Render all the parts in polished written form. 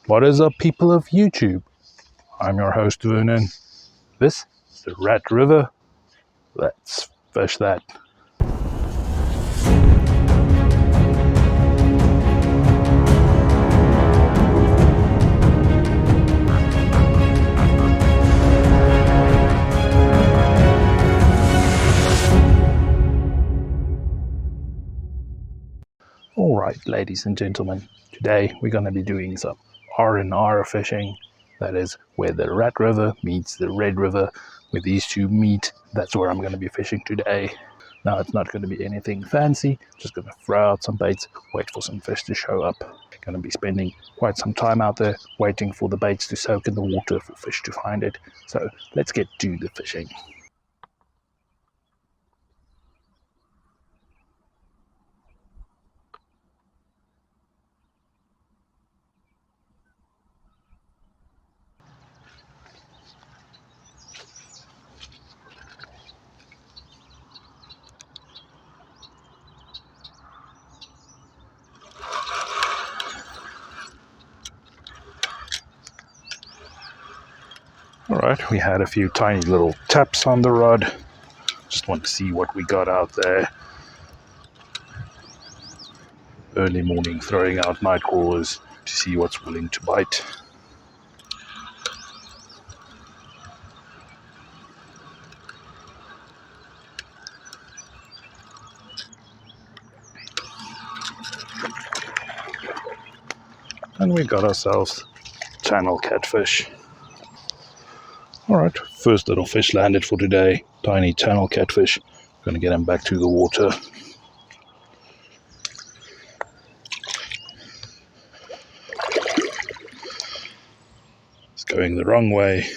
What is up, people of YouTube? I'm your host Vernon. This is the Rat River. Let's fish that. Alright, ladies and gentlemen, today we're going to be doing some R&R fishing. That is where the Rat River meets the Red River, where these two meet. That's where I'm going to be fishing today. Now, it's not going to be anything fancy, just going to throw out some baits, wait for some fish to show up. Going to be spending quite some time out there waiting for the baits to soak in the water for fish to find it. So let's get to the fishing. Alright, we had a few tiny little taps on the rod. Just want to see what we got out there. Early morning throwing out night crawlers to see what's willing to bite. And we got ourselves channel catfish. Alright, first little fish landed for today. Tiny channel catfish. Gonna get him back to the water. It's going the wrong way.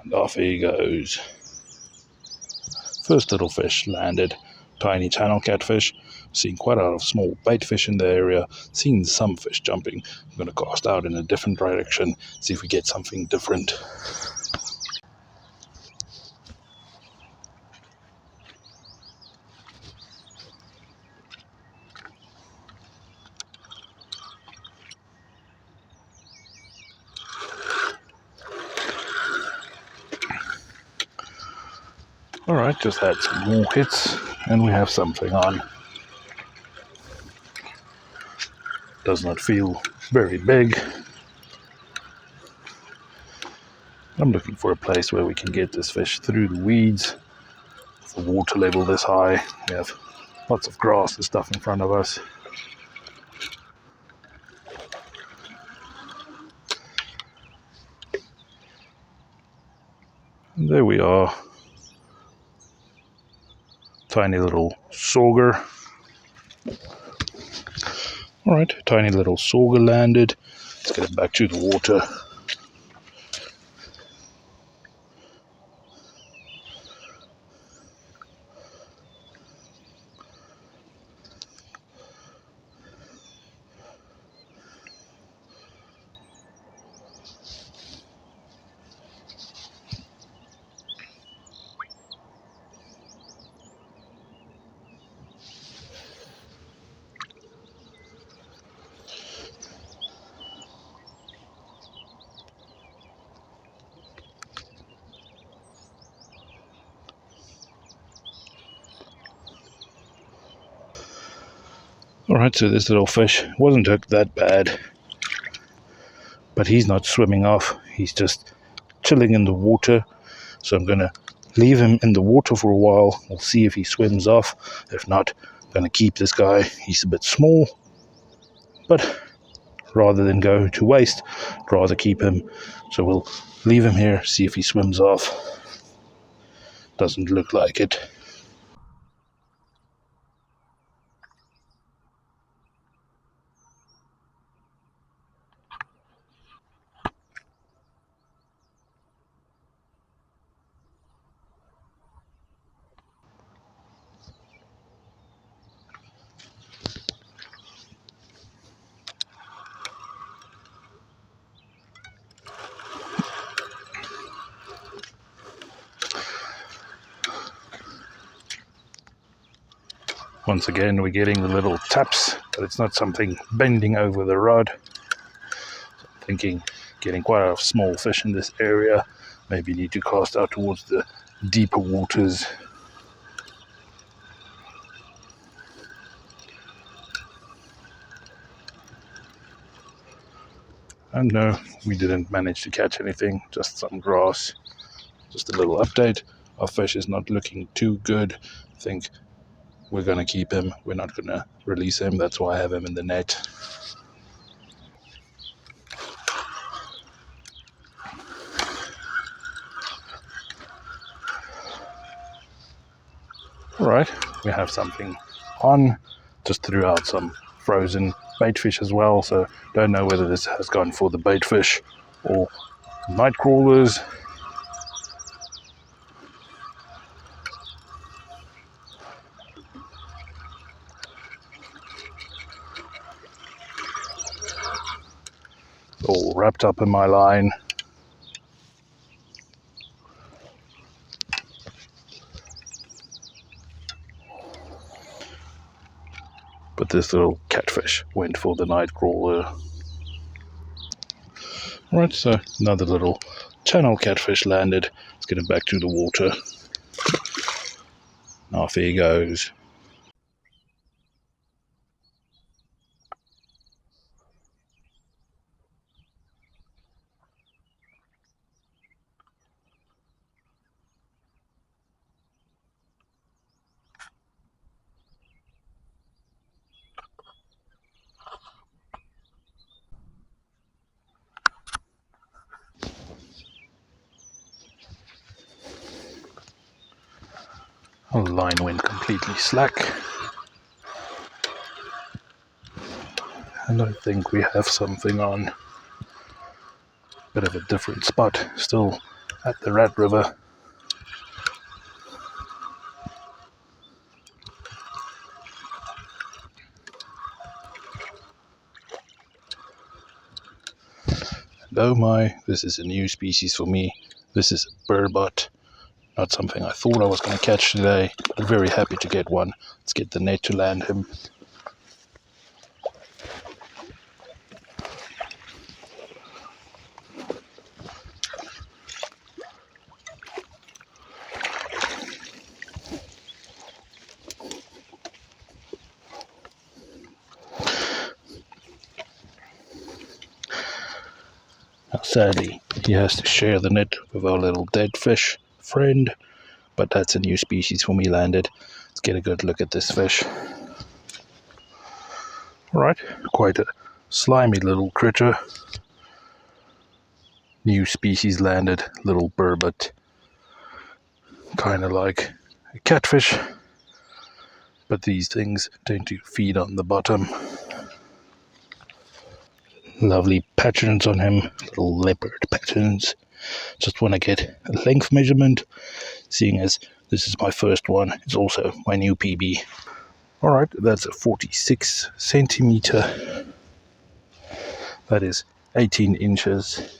And off he goes. First little fish landed. Tiny channel catfish. Seeing quite a lot of small bait fish in the area. Seeing some fish jumping. I'm going to cast out in a different direction. See if we get something different. Alright, just had some more hits. And we have something on. Does not feel very big. I'm looking for a place where we can get this fish through the weeds. With the water level this high, we have lots of grass and stuff in front of us. And there we are. Tiny little sauger. Alright, tiny little sauger landed. Let's get it back to the water. Alright, so this little fish wasn't hooked that bad. But he's not swimming off. He's just chilling in the water. So I'm going to leave him in the water for a while. We'll see if he swims off. If not, I'm going to keep this guy. He's a bit small. But rather than go to waste, I'd rather keep him. So we'll leave him here, see if he swims off. Doesn't look like it. Once again, we're getting the little taps, but it's not something bending over the rod. So I'm thinking, getting quite a small fish in this area, maybe need to cast out towards the deeper waters. And no, we didn't manage to catch anything, just some grass. Just a little update, our fish is not looking too good. I think we're going to keep him, we're not going to release him, that's why I have him in the net. Alright, we have something on, just threw out some frozen bait fish as well, so don't know whether this has gone for the bait fish or night crawlers. All wrapped up in my line. But this little catfish went for the night crawler. Right, so another little channel catfish landed. Let's get him back to the water. Off he goes. The line went completely slack. And I think we have something on. Bit of a different spot, still at the Rat River. And oh my, this is a new species for me. This is a burbot. Not something I thought I was going to catch today, but I'm very happy to get one. Let's get the net to land him. Now, sadly, he has to share the net with our little dead fish friend, but that's a new species for me landed. Let's get a good look at this fish. Alright, quite a slimy little critter. New species landed, little burbot. Kind of like a catfish, but these things tend to feed on the bottom. Lovely patterns on him, little leopard patterns. Just want to get a length measurement, seeing as this is my first one. It's also my new PB. Alright, that's a 46 centimeter. That is 18 inches.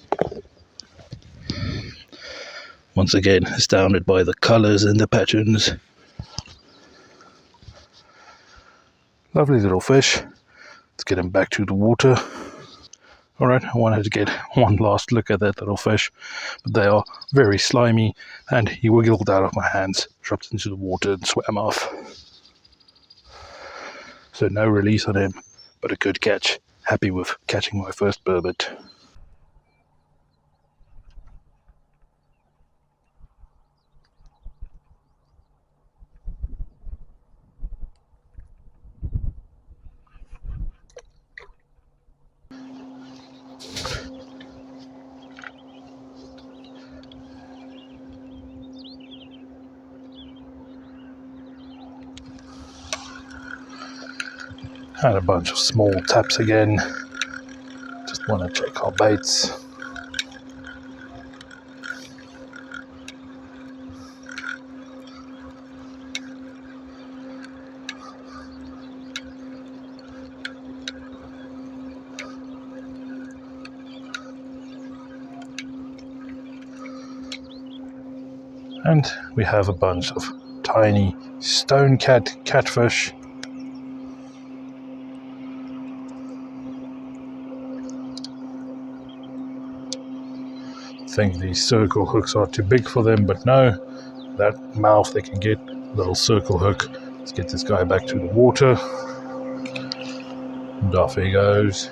Once again, astounded by the colors and the patterns. Lovely little fish. Let's get him back to the water. Alright, I wanted to get one last look at that little fish, but they are very slimy, and he wiggled out of my hands, dropped into the water and swam off. So no release on him, but a good catch. Happy with catching my first burbot. Had a bunch of small taps again. Just want to check our baits. And we have a bunch of tiny stone catfish. think these circle hooks are too big for them, but no, that mouth they can get, little circle hook. Let's get this guy back to the water. And off he goes.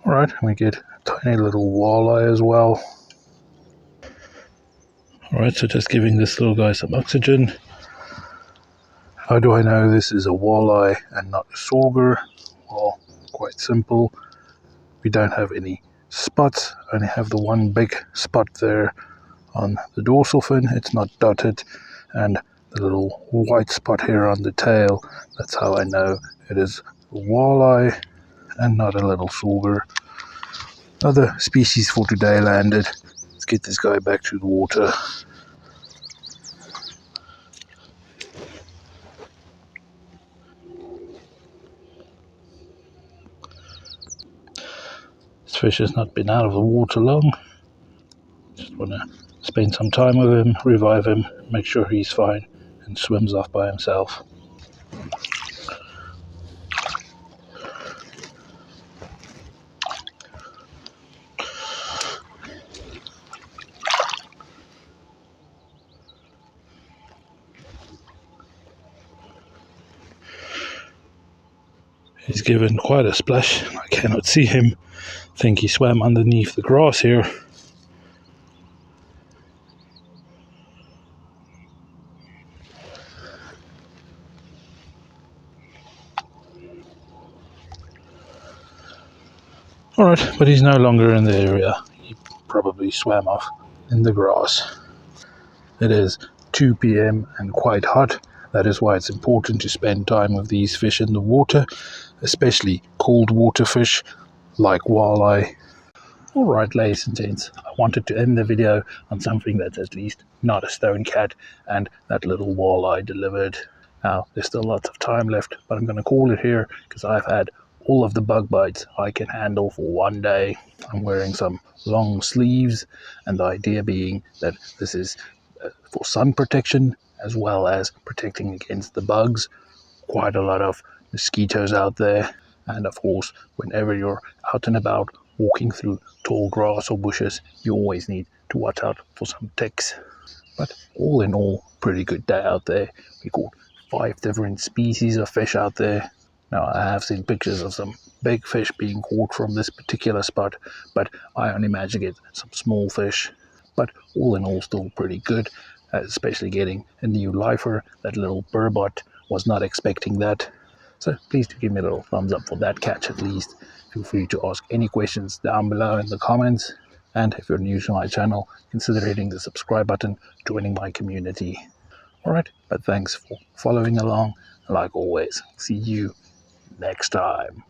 Alright, we get a tiny little walleye as well. Alright, so just giving this little guy some oxygen. How do I know this is a walleye and not a sauger? Well, quite simple. We don't have any spots, only have the one big spot there on the dorsal fin. It's not dotted, and the little white spot here on the tail. That's how I know it is a walleye and not a little sauger. Other species for today landed. Let's get this guy back to the water. This fish has not been out of the water long. Just want to spend some time with him, revive him, make sure he's fine, and swims off by himself. He's given quite a splash. I cannot see him. I think he swam underneath the grass here. Alright, but he's no longer in the area. He probably swam off in the grass. It is 2 p.m. and quite hot. That is why it's important to spend time with these fish in the water, especially cold water fish like walleye. Alright, ladies and gents, I wanted to end the video on something that's at least not a stone cat, and that little walleye delivered. Now, there's still lots of time left, but I'm going to call it here because I've had all of the bug bites I can handle for one day. I'm wearing some long sleeves, and the idea being that this is for sun protection as well as protecting against the bugs. Quite a lot of mosquitoes out there, and of course, whenever you're out and about walking through tall grass or bushes, you always need to watch out for some ticks. But all in all, pretty good day out there. We caught 5 different species of fish out there. Now, I have seen pictures of some big fish being caught from this particular spot, but I only managed to get some small fish. But all in all, still pretty good, especially getting a new lifer. That little burbot, was not expecting that. So please do give me a little thumbs up for that catch at least. Feel free to ask any questions down below in the comments. And if you're new to my channel, consider hitting the subscribe button, joining my community. Alright, but thanks for following along. Like always, see you next time.